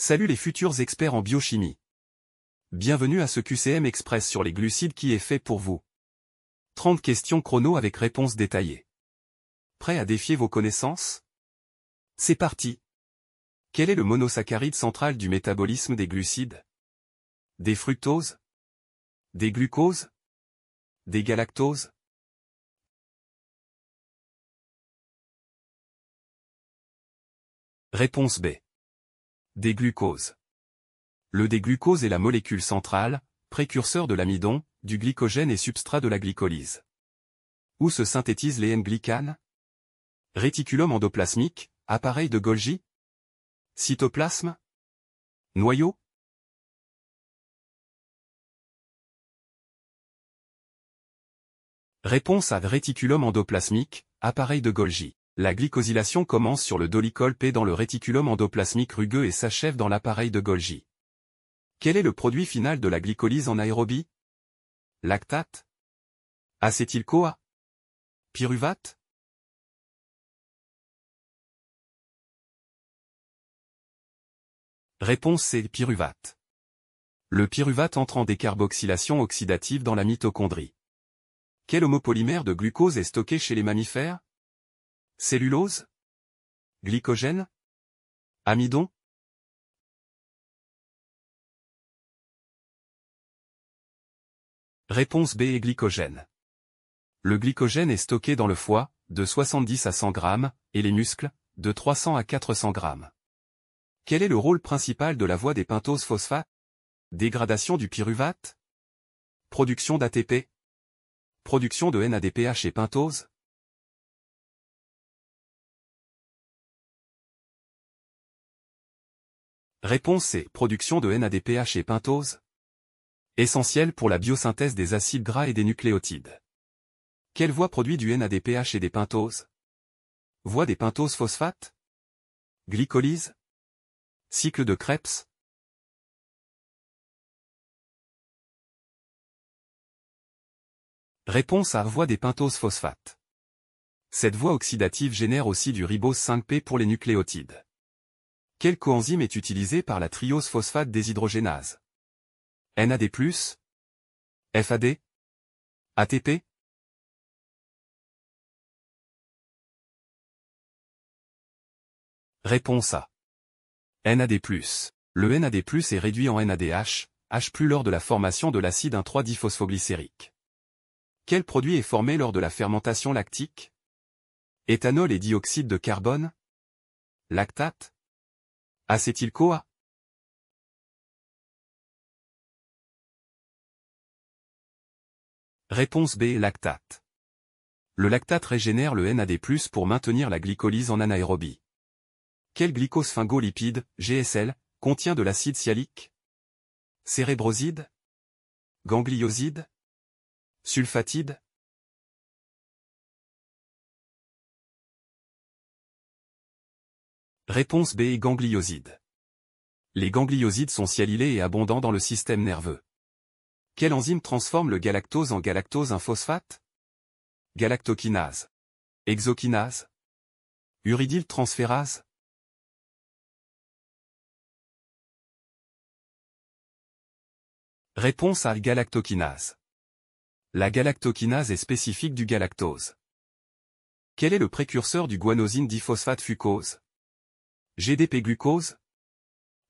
Salut les futurs experts en biochimie. Bienvenue à ce QCM Express sur les glucides qui est fait pour vous. 30 questions chrono avec réponses détaillées. Prêt à défier vos connaissances? C'est parti. Quel est le monosaccharide central du métabolisme des glucides? Des fructoses? Des glucoses? Des galactoses? Réponse B. Des glucoses. Le D-glucose est la molécule centrale, précurseur de l'amidon, du glycogène et substrat de la glycolyse. Où se synthétisent les N-glycanes? Réticulum endoplasmique, appareil de Golgi? Cytoplasme? Noyau? Réponse à réticulum endoplasmique, appareil de Golgi. La glycosylation commence sur le dolichol P dans le réticulum endoplasmique rugueux et s'achève dans l'appareil de Golgi. Quel est le produit final de la glycolyse en aérobie? Lactate? Acétyl-CoA? Pyruvate? Réponse C. Pyruvate. Le pyruvate entre en décarboxylation oxydative dans la mitochondrie. Quel homopolymère de glucose est stocké chez les mammifères? Cellulose? Glycogène? Amidon? Réponse B. Glycogène. Le glycogène est stocké dans le foie, de 70 à 100 g, et les muscles, de 300 à 400 g. Quel est le rôle principal de la voie des pentoses phosphates? Dégradation du pyruvate? Production d'ATP? Production de NADPH et pentose? Réponse C. Production de NADPH et pentose. Essentiel pour la biosynthèse des acides gras et des nucléotides. Quelle voie produit du NADPH et des pentoses? Voie des pentoses phosphates? Glycolyse? Cycle de Krebs? Réponse à voie des pentoses phosphates. Cette voie oxydative génère aussi du ribose 5P pour les nucléotides. Quelle coenzyme est utilisée par la triose phosphate déshydrogénase? NAD+, FAD, ATP? Réponse A. NAD+. Le NAD+, est réduit en NADH, H+ lors de la formation de l'acide 1,3-diphosphoglycérique. Quel produit est formé lors de la fermentation lactique? Éthanol et dioxyde de carbone? Lactate? Acétyl-CoA? Réponse B. Lactate. Le lactate régénère le NAD+, pour maintenir la glycolyse en anaérobie. Quel glycosphingolipide, GSL, contient de l'acide sialique? Cérébroside? Ganglioside? Sulfatide? Réponse B. Ganglioside. Les gangliosides sont sialylés et abondants dans le système nerveux. Quelle enzyme transforme le galactose en galactose 1-phosphate? Galactokinase. Hexokinase? Uridyltransférase? Réponse à galactokinase. La galactokinase est spécifique du galactose. Quel est le précurseur du guanosine diphosphate fucose? GDP-glucose?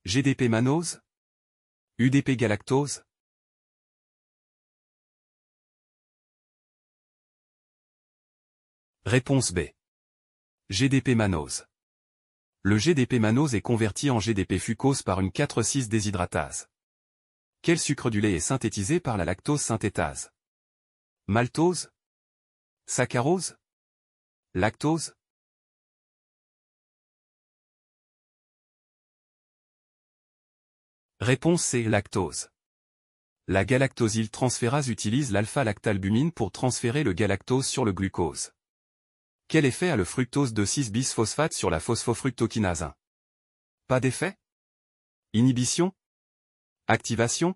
GDP-mannose? UDP-galactose? Réponse B. GDP-mannose. Le GDP-mannose est converti en GDP-fucose par une 4,6-déshydratase. Quel sucre du lait est synthétisé par la lactose synthétase? Maltose? Saccharose? Lactose? Réponse C. Lactose. La galactosyltransférase utilise l'alpha-lactalbumine pour transférer le galactose sur le glucose. Quel effet a le fructose 2,6-bisphosphate sur la phosphofructokinase 1? Pas d'effet? Inhibition? Activation?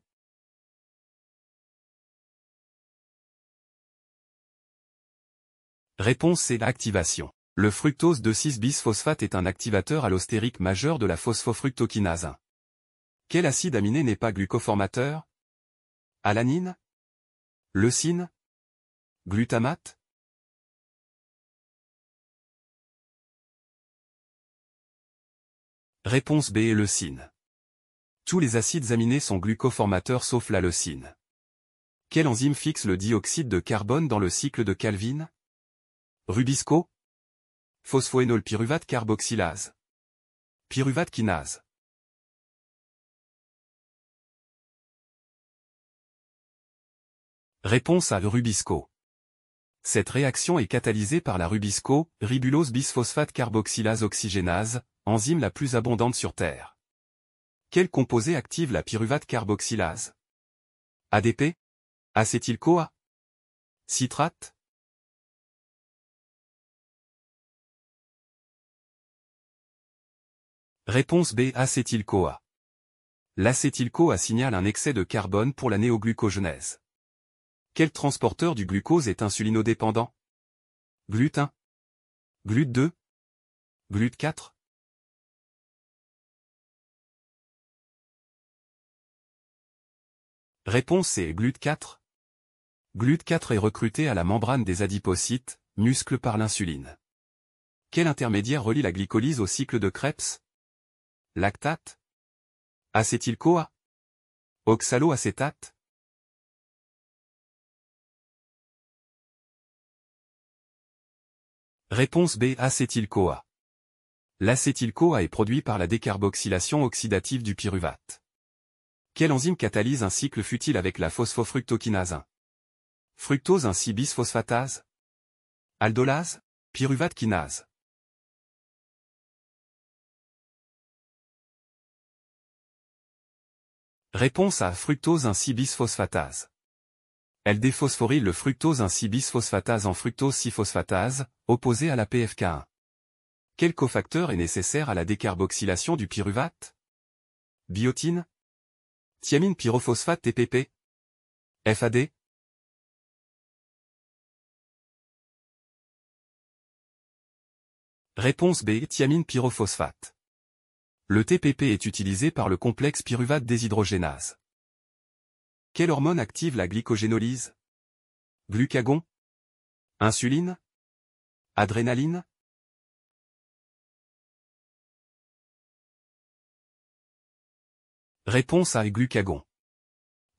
Réponse C. Activation. Le fructose 2,6-bisphosphate est un activateur allostérique majeur de la phosphofructokinase 1. Quel acide aminé n'est pas glucoformateur? Alanine? Leucine? Glutamate? Réponse B. Leucine. Tous les acides aminés sont glucoformateurs sauf la leucine. Quelle enzyme fixe le dioxyde de carbone dans le cycle de Calvin? Rubisco? Phosphoénol pyruvate carboxylase. Pyruvate kinase. Réponse A. Rubisco. Cette réaction est catalysée par la rubisco, ribulose bisphosphate carboxylase oxygénase, enzyme la plus abondante sur Terre. Quel composé active la pyruvate carboxylase? ADP? Acétyl-CoA? Citrate? Réponse B. Acétyl-CoA. L'acétyl-CoA signale un excès de carbone pour la néoglucogenèse. Quel transporteur du glucose est insulinodépendant? GLUT1? GLUT2? GLUT4? Réponse C. GLUT4. GLUT4 est recruté à la membrane des adipocytes, muscles par l'insuline. Quel intermédiaire relie la glycolyse au cycle de Krebs? Lactate? Acétyl-CoA? Oxaloacétate? Réponse B. Acétyl-CoA. L'acétyl-CoA est produit par la décarboxylation oxydative du pyruvate. Quelle enzyme catalyse un cycle futile avec la phosphofructokinase 1? Fructose 1,6-bisphosphatase? Aldolase? Pyruvate kinase. Réponse A. Fructose 1,6-bisphosphatase. Elle déphosphoryle le fructose 1,6-bisphosphatase en fructose 6-phosphatase, opposé à la PFK1. Quel cofacteur est nécessaire à la décarboxylation du pyruvate? Biotine? Thiamine pyrophosphate TPP? FAD? Réponse B. Thiamine pyrophosphate. Le TPP est utilisé par le complexe pyruvate déshydrogénase. Quelle hormone active la glycogénolyse? Glucagon? Insuline? Adrénaline? Réponse A. Glucagon.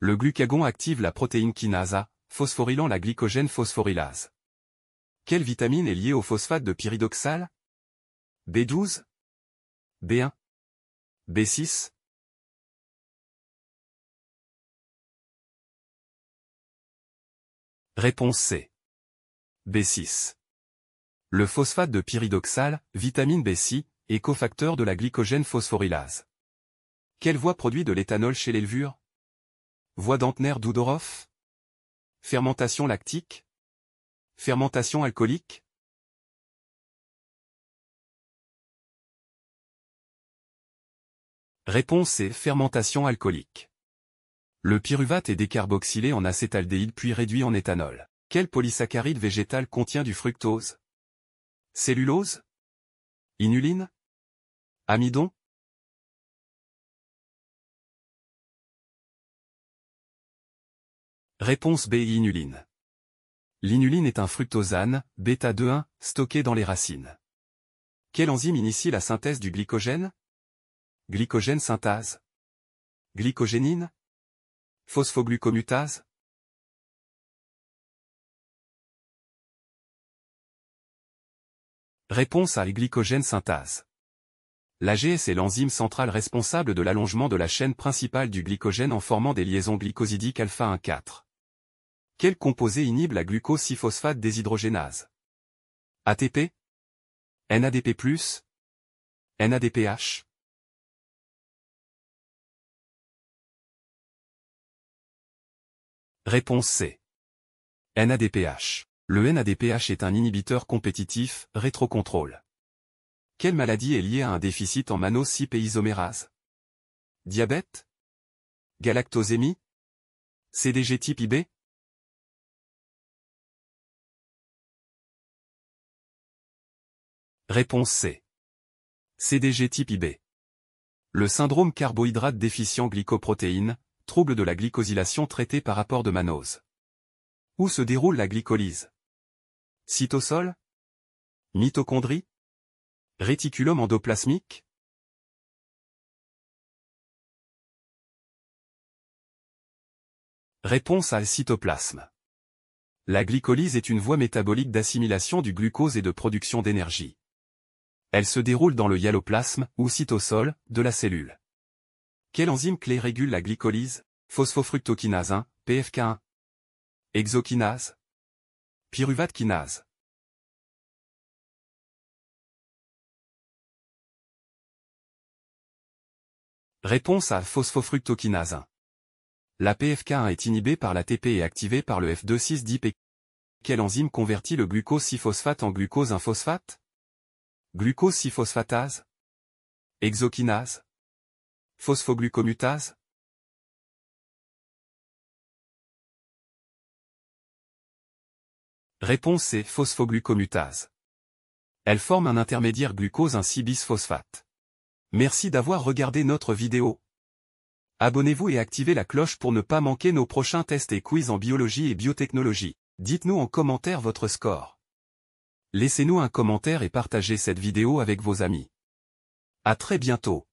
Le glucagon active la protéine kinase A, phosphorylant la glycogène phosphorylase. Quelle vitamine est liée au phosphate de pyridoxal? B12? B1? B6? Réponse C. B6. Le phosphate de pyridoxal, vitamine B6, est cofacteur de la glycogène phosphorylase. Quelle voie produit de l'éthanol chez les levures? Voie d'Antner-Doudoroff? Fermentation lactique? Fermentation alcoolique? Réponse C. Fermentation alcoolique. Le pyruvate est décarboxylé en acétaldéhyde puis réduit en éthanol. Quel polysaccharide végétal contient du fructose? Cellulose? Inuline? Amidon? Réponse B. Inuline. L'inuline est un fructosane, bêta-2,1, stocké dans les racines. Quelle enzyme initie la synthèse du glycogène? Glycogène synthase? Glycogénine? Phosphoglucomutase? Réponse A. Glycogène synthase. L'AGS est l'enzyme centrale responsable de l'allongement de la chaîne principale du glycogène en formant des liaisons glycosidiques alpha-1,4. Quel composé inhibe la glucose 6-phosphate déshydrogénase? ATP? NADP+? NADPH? Réponse C. NADPH. Le NADPH est un inhibiteur compétitif, rétrocontrôle. Quelle maladie est liée à un déficit en mannose-6-isomérase? Diabète? Galactosémie? CDG type IB? Réponse C. CDG type IB. Le syndrome carbohydrate déficient glycoprotéine, trouble de la glycosylation traité par apport de mannose. Où se déroule la glycolyse? Cytosol? Mitochondrie? Réticulum endoplasmique? Réponse A. Cytoplasme. La glycolyse est une voie métabolique d'assimilation du glucose et de production d'énergie. Elle se déroule dans le hyaloplasme, ou cytosol, de la cellule. Quelle enzyme clé régule la glycolyse? Phosphofructokinase 1, PFK1. Hexokinase? Pyruvate kinase. Réponse A. Phosphofructokinase 1. La PFK1 est inhibée par l'ATP et activée par le F2,6-dip. Quelle enzyme convertit le glucose 6-phosphate en glucose 1-phosphate? Glucose 6-phosphatase? Hexokinase? Phosphoglucomutase? Réponse C. Phosphoglucomutase. Elle forme un intermédiaire glucose 1,6-bisphosphate. Merci d'avoir regardé notre vidéo. Abonnez-vous et activez la cloche pour ne pas manquer nos prochains tests et quiz en biologie et biotechnologie. Dites-nous en commentaire votre score. Laissez-nous un commentaire et partagez cette vidéo avec vos amis. À très bientôt.